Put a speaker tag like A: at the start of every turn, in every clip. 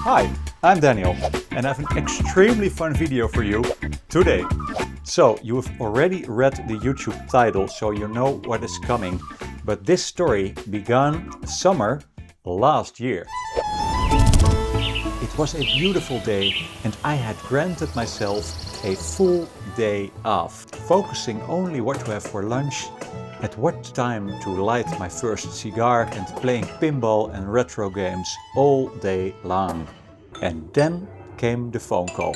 A: Hi, I'm Daniel and I have an extremely fun video for you today. So, you have already read the YouTube title, so you know what is coming. But this story began summer last year. It was a beautiful day and I had granted myself a full day off, focusing only what to have for lunch, at what time to light my first cigar and playing pinball and retro games all day long. And then came the phone call.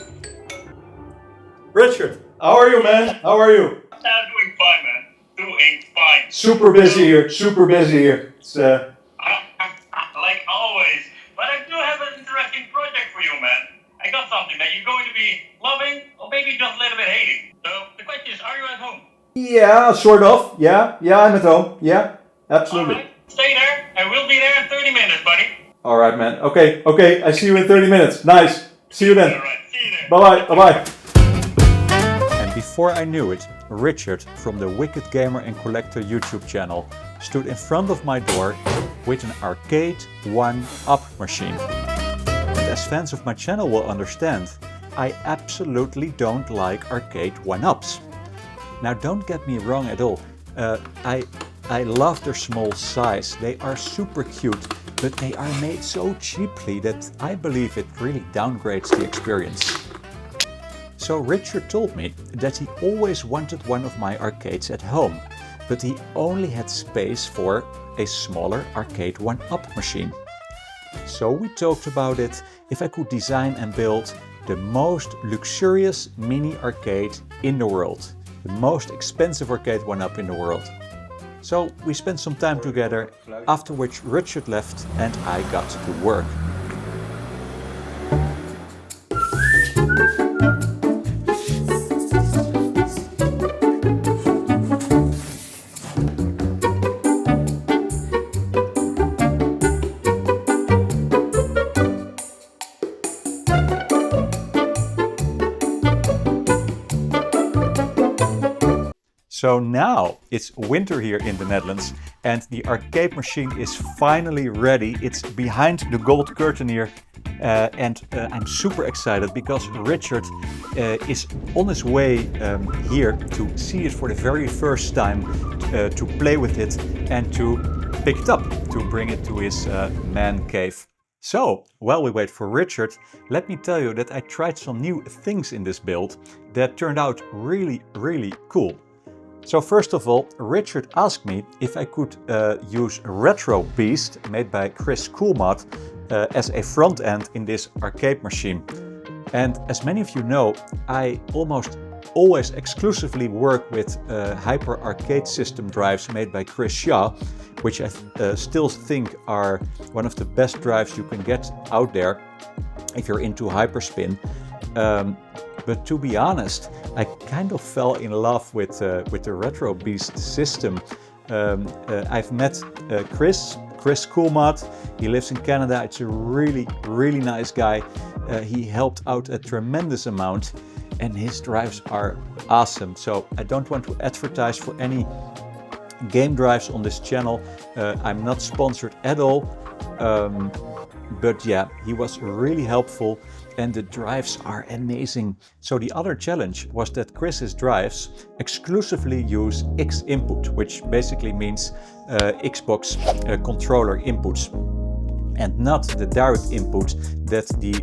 A: Richard, how are you, man? How are you?
B: I'm doing fine, man. Doing fine.
A: Super busy here, super busy here. It's,
B: like always. But I do have an interesting project for you, man. I got something that you're going to be loving or maybe just a little bit hating. So the question is, are you at home?
A: Yeah, sort of. Yeah, I'm at home. Yeah, absolutely.
B: All right. Stay there. I will be there in 30 minutes, buddy.
A: All right, man. Okay. I see you in 30 minutes. Nice. See you then.
B: All right. See you there.
A: Bye-bye. And before I knew it, Richard from the Wicked Gamer and Collector YouTube channel stood in front of my door with an Arcade1UP machine. And as fans of my channel will understand, I absolutely don't like Arcade1UPs. Now don't get me wrong at all, I love their small size, they are super cute, but they are made so cheaply that I believe it really downgrades the experience. So Richard told me that he always wanted one of my arcades at home, but he only had space for a smaller Arcade1UP machine. So we talked about it, if I could design and build the most luxurious mini arcade in the world. The most expensive Arcade1UP in the world. So we spent some time together, after which Richard left and I got to work. So now it's winter here in the Netherlands and the arcade machine is finally ready. It's behind the gold curtain here and I'm super excited because Richard is on his way here to see it for the very first time, to play with it and to pick it up, to bring it to his man cave. So, while we wait for Richard, let me tell you that I tried some new things in this build that turned out really cool. So first of all, Richard asked me if I could use Retro Beast, made by Chris Coolmod, as a front end in this arcade machine. And as many of you know, I almost always exclusively work with Hyper Arcade System drives made by Chris Shaw, which I still think are one of the best drives you can get out there if you're into hyperspin. But to be honest, I kind of fell in love with the Retro Beast system. I've met Chris Coolmod. He lives in Canada. It's a really nice guy. He helped out a tremendous amount and his drives are awesome. So I don't want to advertise for any game drives on this channel. I'm not sponsored at all. But yeah, he was really helpful and the drives are amazing. So the other challenge was that Chris's drives exclusively use X input, which basically means Xbox controller inputs, and not the direct input that the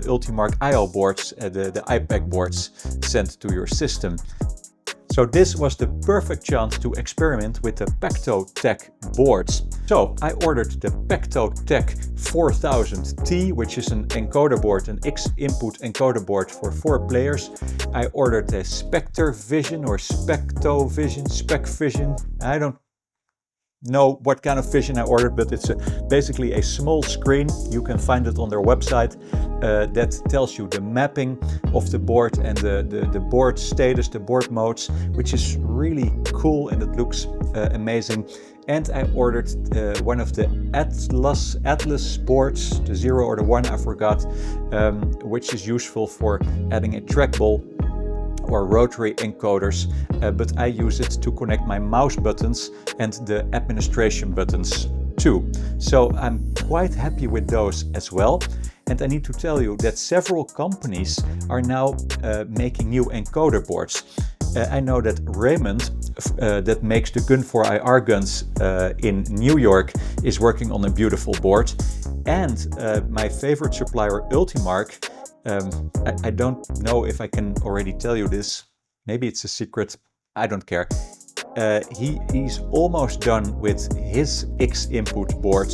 A: Ultimark IO boards, the iPad boards, send to your system. So this was the perfect chance to experiment with the Pecto-Tech boards. So I ordered the Pecto-Tech 4000T, which is an encoder board, an X-input encoder board for 4 players. I ordered a Spectre Vision or Specto Vision, Spec Vision. I don't know what kind of vision I ordered, but it's basically a small screen. You can find it on their website that tells you the mapping of the board and the board status, the board modes, which is really cool and it looks amazing. And I ordered one of the Atlas boards, the 0 or the 1, I forgot, which is useful for adding a trackball or rotary encoders, but I use it to connect my mouse buttons and the administration buttons too. So I'm quite happy with those as well. And I need to tell you that several companies are now making new encoder boards. I know that Raymond, that makes the Gun for IR guns in New York, is working on a beautiful board. And my favorite supplier, Ultimark, I don't know if I can already tell you this. Maybe it's a secret. I don't care. He's almost done with his X-input board,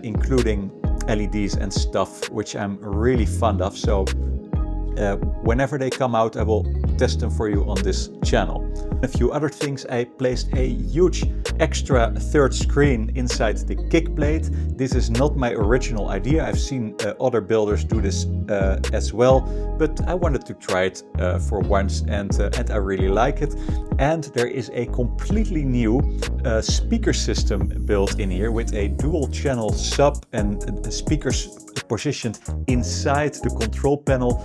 A: including LEDs and stuff, which I'm really fond of. So whenever they come out, I will test them for you on this channel. A few other things, I placed a huge extra third screen inside the kickplate. This is not my original idea. I've seen other builders do this as well, but I wanted to try it for once, and I really like it. And there is a completely new speaker system built in here with a dual channel sub and speakers positioned inside the control panel,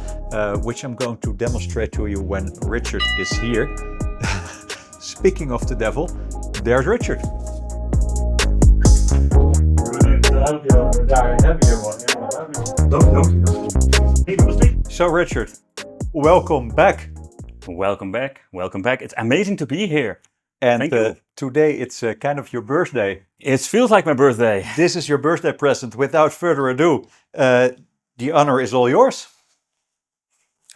A: which I'm going to demonstrate to you when Richard is here. Speaking of the devil, there's Richard. So Richard, welcome back.
C: Welcome back, welcome back. It's amazing to be here.
A: And today it's kind of your birthday.
C: It feels like my birthday.
A: This is your birthday present. Without further ado, the honor is all yours.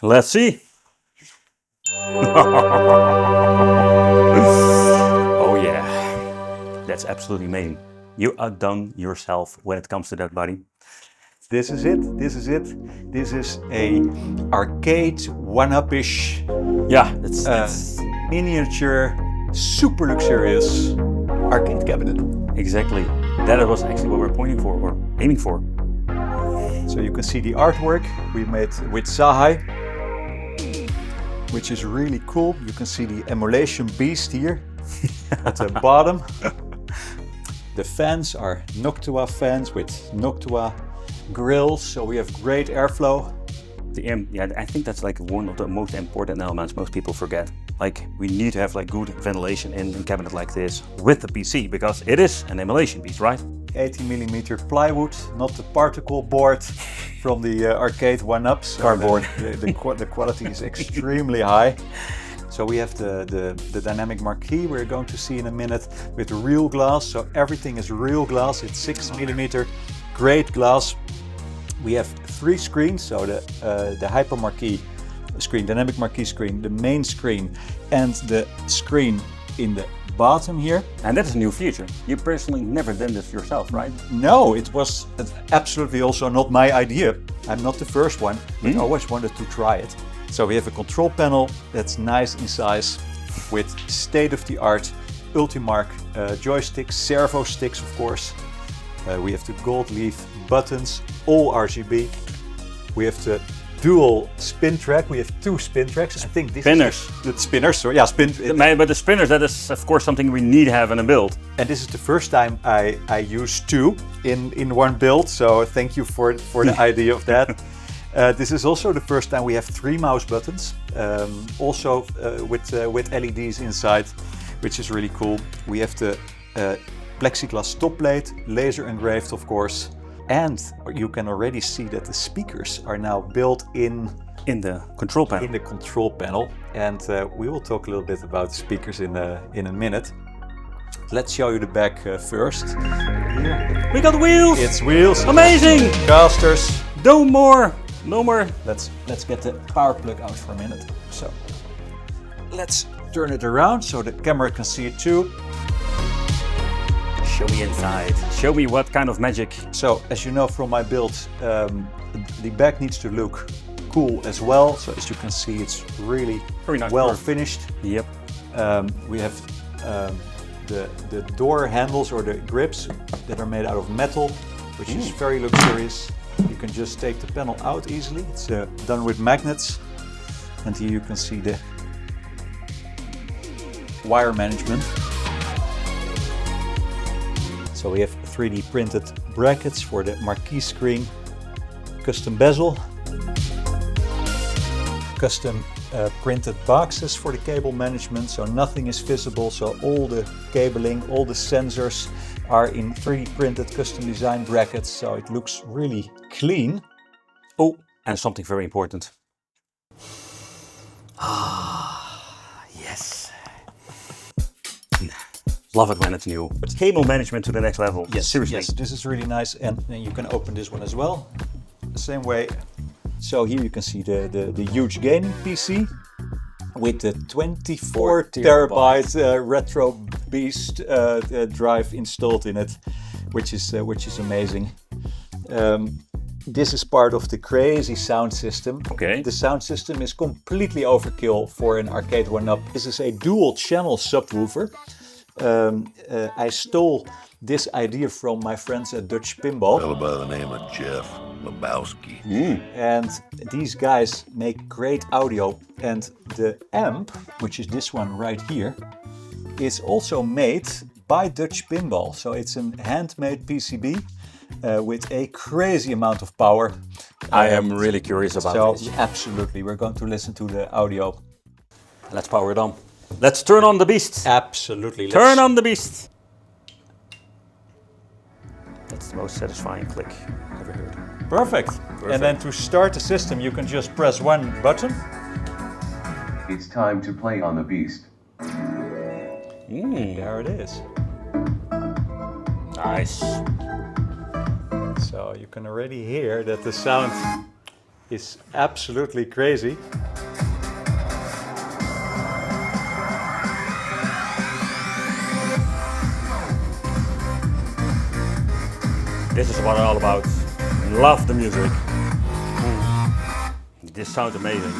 C: Let's see. Oh yeah, that's absolutely amazing. You outdone yourself when it comes to that, buddy.
A: This is it, this is it. This is a Arcade1UP-ish,
C: Yeah, that's
A: miniature, super luxurious arcade cabinet.
C: exactly. That was actually what we're pointing for, or aiming for.
A: So you can see the artwork we made with Sahai, which is really cool. You can see the emulation beast here at the bottom. The fans are Noctua fans with Noctua grills, so we have great airflow.
C: Yeah, I think that's like one of the most important elements most people forget. Like, we need to have like good ventilation in a cabinet like this with the PC, because it is an emulation piece, right?
A: 80mm plywood, not the particle board from the Arcade1UP. So
C: Cardboard.
A: The quality is extremely high. So we have the dynamic marquee we're going to see in a minute with real glass. So everything is real glass. It's 6mm, great glass. We have 3 screens. So the hyper marquee screen, dynamic marquee screen, the main screen, and the screen in the bottom here.
C: And that is a new feature. You personally never done this yourself, right?
A: No, it was absolutely also not my idea. I'm not the first one, but I always wanted to try it. So we have a control panel that's nice in size with state-of-the-art Ultimark joysticks, servo sticks of course. We have the gold leaf buttons, all RGB. We have the dual spin track. We have 2 spin tracks. I think this
C: Spinners.
A: is the spinners. So yeah,
C: But the spinners, that is of course something we need to have in a build.
A: And this is the first time I use 2 in one build. So thank you for the idea of that. This is also the first time we have 3 mouse buttons, also with LEDs inside, which is really cool. We have the plexiglass top plate, laser engraved of course, and you can already see that the speakers are now built in
C: the control panel.
A: In the control panel, and we will talk a little bit about the speakers in a minute. Let's show you the back first. Here.
C: We got wheels!
A: It's wheels.
C: Amazing!
A: Casters.
C: No more! No more!
A: Let's get the power plug out for a minute. So let's turn it around so the camera can see it too.
C: Show me inside. Show me what kind of magic.
A: So as you know from my build, the back needs to look cool as well. So as you can see, it's really
C: Very nice
A: well
C: work.
A: finished.
C: Yep.
A: We have the door handles or the grips that are made out of metal, which is very luxurious. You can just take the panel out easily. It's done with magnets. And here you can see the wire management. So we have 3D printed brackets for the marquee screen, custom bezel, custom printed boxes for the cable management, so nothing is visible, so all the cabling, all the sensors are in 3D printed custom design brackets, so it looks really clean.
C: Oh, and something very important. Yes. Love it when it's new. But cable management to the next level.
A: Yes,
C: seriously.
A: yes, this is really nice, and you can open this one as well, the same way. So here you can see the huge gaming PC with the 24 terabyte retro beast drive installed in it, which is amazing. This is part of the crazy sound system.
C: Okay.
A: The sound system is completely overkill for an Arcade1UP. This is a dual channel subwoofer. I stole this idea from my friends at Dutch Pinball.
D: Fellow by the name of Jeff Lebowski.
A: And these guys make great audio. And the amp, which is this one right here, is also made by Dutch Pinball. So it's a handmade PCB with a crazy amount of power.
C: I am really curious about this.
A: So absolutely, we're going to listen to the audio.
C: Let's power it on. Let's turn on the beast.
A: Absolutely.
C: Turn on the beast. That's the most satisfying click ever heard.
A: Perfect. And then to start the system, you can just press one button.
E: It's time to play on the beast.
A: There it is.
C: Nice.
A: So you can already hear that the sound is absolutely crazy.
C: This is what I'm all about. Love the music. This sounds amazing.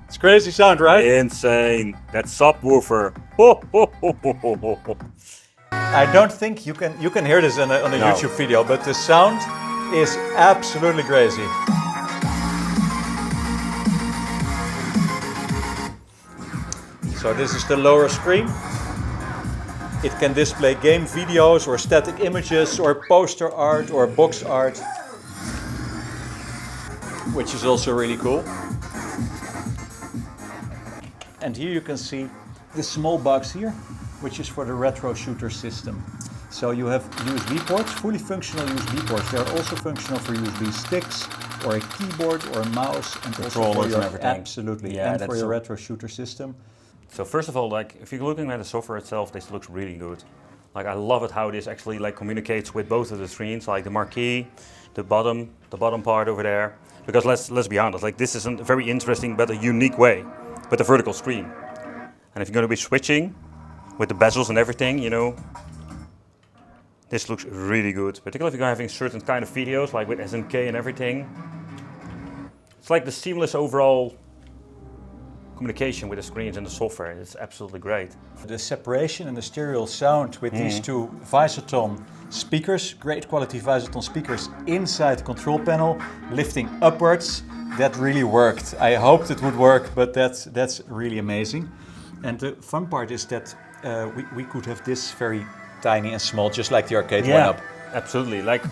A: It's crazy sound, right?
C: Insane. That subwoofer. Ho, ho, ho, ho, ho, ho, ho.
A: I don't think you can hear this on a YouTube video, but the sound is absolutely crazy. So this is the lower screen. It can display game videos or static images or poster art or box art, which is also really cool. And here you can see the small box here, which is for the retro shooter system. So you have USB ports, fully functional USB ports. They are also functional for USB sticks or a keyboard or a mouse, and also for
C: Controllers
A: your,
C: and everything.
A: absolutely,
C: Yeah,
A: and for
C: that's
A: your
C: so-
A: retro shooter system.
C: So first of all, like if you're looking at the software itself, this looks really good. Like I love it how this actually like communicates with both of the screens, like the marquee, the bottom part over there. Because let's be honest, like this is a very interesting but a unique way with the vertical screen. And if you're going to be switching with the bezels and everything, you know, this looks really good. Particularly if you're having certain kind of videos, like with SNK and everything. It's like the seamless overall communication with the screens and the software. It's absolutely great.
A: The separation and the stereo sound with these two Visaton speakers, great quality Visaton speakers inside the control panel, lifting upwards, that really worked. I hoped it would work, but that's really amazing. And the fun part is that we could have this very tiny and small, just like the Arcade1UP.
C: Absolutely. Like,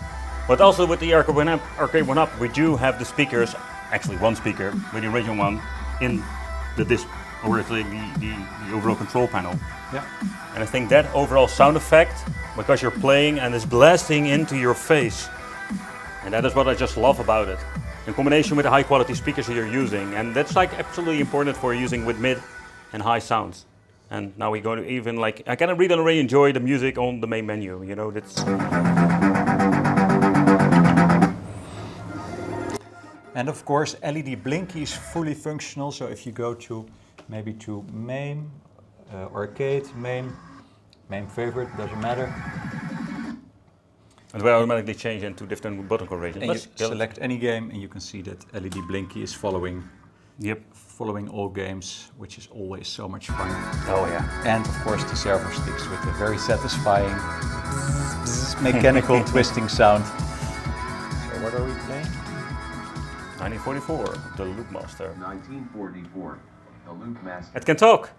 C: but also with the Arcade1UP, we do have the speakers, actually one speaker with the original one in the overall control panel.
A: Yeah.
C: And I think that overall sound effect, because you're playing and it's blasting into your face, and that is what I just love about it. In combination with the high quality speakers that you're using, and that's like absolutely important for using with mid and high sounds. And now we're going to even like, I can really already enjoy the music on the main menu, you know, that's...
A: And of course, LED blinky is fully functional. So if you go to maybe to main, arcade, main favorite, doesn't matter.
C: And we automatically change into different button combinations.
A: And you select any game and you can see that LED blinky is following all games, which is always so much fun.
C: Oh yeah.
A: And of course the servo sticks with a very satisfying mechanical twisting sound. So what are we playing?
C: 1944, the Loop Master.
E: 1944, the Loop Master.
C: It can talk.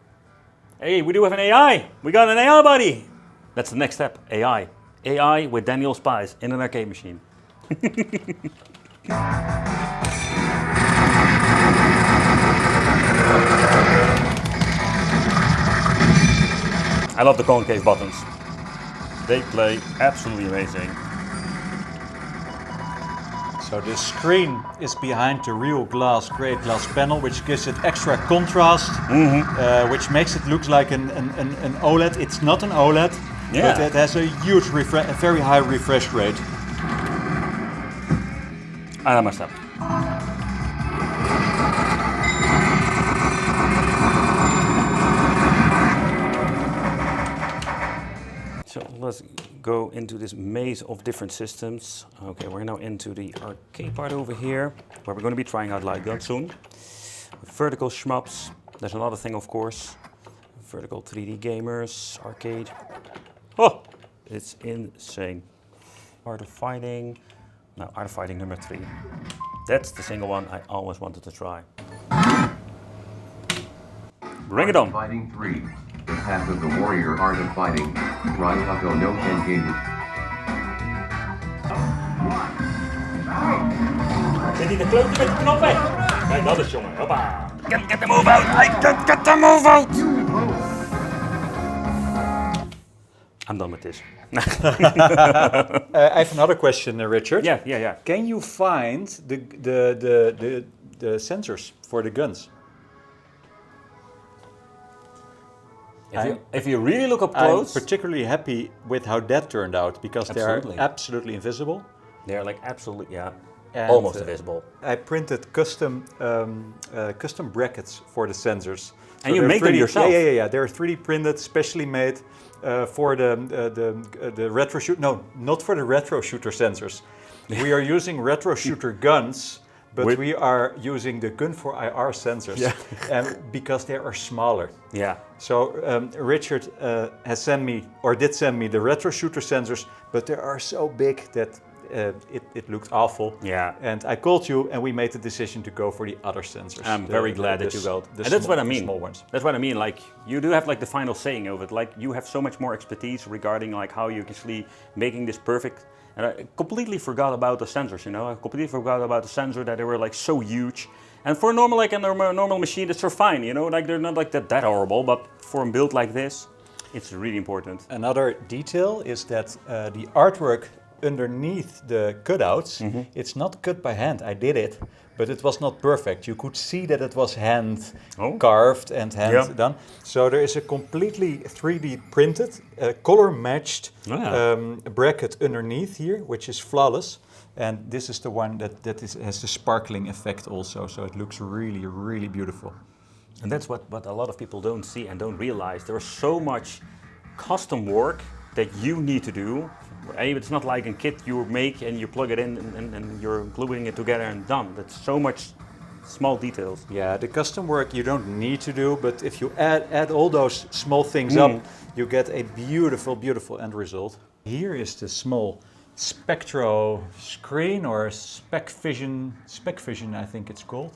C: Hey, we do have an AI. We got an AI buddy. That's the next step, AI. AI with Daniel Spies in an arcade machine. I love the concave buttons. They play absolutely amazing.
A: So the screen is behind the real grey glass panel, which gives it extra contrast, which makes it look like an OLED. It's not an OLED, but it has a huge, very high refresh rate.
C: I messed up. So let's go into this maze of different systems. Okay, we're now into the arcade part over here, where we're going to be trying out light guns soon. Vertical shmups, there's another thing of course. Vertical 3D gamers, arcade. Oh, it's insane. Art of Fighting. No, Art of Fighting number 3. That's the single one I always wanted to try. Bring it on.
E: Fighting 3. The Path of the Warrior Art of Fighting. Raihaku no Kengeru.
C: Zit hij de klote met de knop weg? Kijk, dat is jongen. Hoppa. Can't get the move out. I can't get the move out. I'm done with this.
A: I have another question, Richard.
C: Yeah.
A: Can you find the sensors for the guns?
C: If you really look up close,
A: I'm particularly happy with how that turned out because they are absolutely invisible.
C: They're like absolutely,
A: And,
C: almost invisible.
A: I printed custom brackets for the sensors.
C: And you make them yourself?
A: Yeah. They're 3D printed, specially made for the retro shoot. No, not for the retro shooter sensors. We are using retro shooter guns, but we are using the gun for IR sensors because they are smaller.
C: Yeah.
A: So Richard has sent me, or did send me, the retro shooter sensors, but they are so big that it looked awful.
C: Yeah.
A: And I called you, and we made the decision to go for the other sensors.
C: I'm very glad that you got. And that's what I mean.
A: Small ones.
C: That's what I mean. Like you do have like the final saying of it. Like you have so much more expertise regarding like how you're actually making this perfect. And I completely forgot about the sensors. You know, I completely forgot about the sensor that they were like so huge. And for a normal machine, it's fine. You know, like they're not like that horrible. But for a build like this, it's really important.
A: Another detail is that the artwork underneath the cutouts, it's not cut by hand. I did it, but it was not perfect. You could see that it was hand carved and hand done. So there is a completely 3D printed, color matched bracket underneath here, which is flawless. And this is the one that has the sparkling effect also. So it looks really, really beautiful.
C: And that's what a lot of people don't see and don't realize. There's so much custom work that you need to do. It's not like a kit you make and you plug it in and you're gluing it together and done. That's so much small details.
A: Yeah, the custom work you don't need to do, but if you add all those small things up, you get a beautiful, beautiful end result. Here is the small Spectro screen, or Spec Vision I think it's called.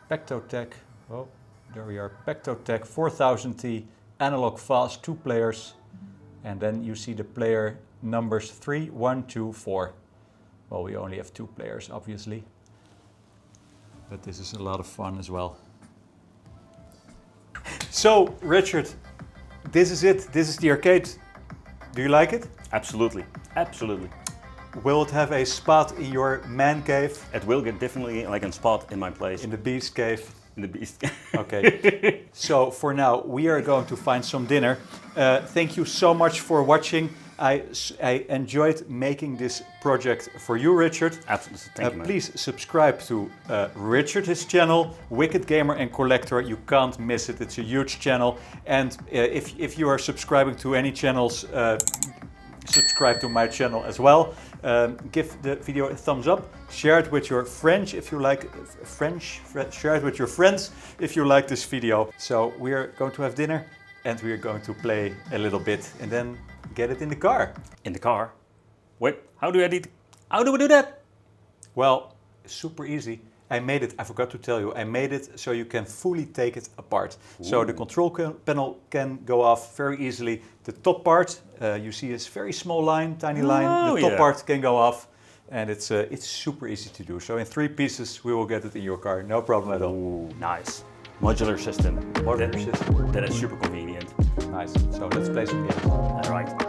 A: Pectotech, oh, there we are, Pectotech 4000T, analog fast, 2 players. And then you see the player numbers 3, 1, 2, 4. Well, we only have 2 players, obviously. But this is a lot of fun as well. So, Richard, this is it. This is the arcade. Do you like it?
C: Absolutely. Absolutely.
A: Will it have a spot in your man cave?
C: It will get definitely like a spot in my place.
A: In the beast cave?
C: In the beast.
A: Okay. So for now, we are going to find some dinner. Thank you so much for watching. I enjoyed making this project for you, Richard.
C: Absolutely. Thank you, man.
A: Please subscribe to Richard, his channel, Wicked Gamer and Collector. You can't miss it. It's a huge channel. And if you are subscribing to any channels, subscribe to my channel as well. Give the video a thumbs up. Share it with your friends if you like share it with your friends if you like this video. So we are going to have dinner and we are going to play a little bit and then get it in the car.
C: In the car? Wait, how do we do that?
A: Well, super easy. I forgot to tell you, I made it so you can fully take it apart. Ooh. So the control panel can go off very easily. The top part, you see this very small line, tiny line. The top part can go off and it's super easy to do. So in 3 pieces, we will get it in your car. No problem at all.
C: Ooh, nice. Modular system.
A: Modular system.
C: That is super convenient.
A: Nice. So let's play some games.
C: All right.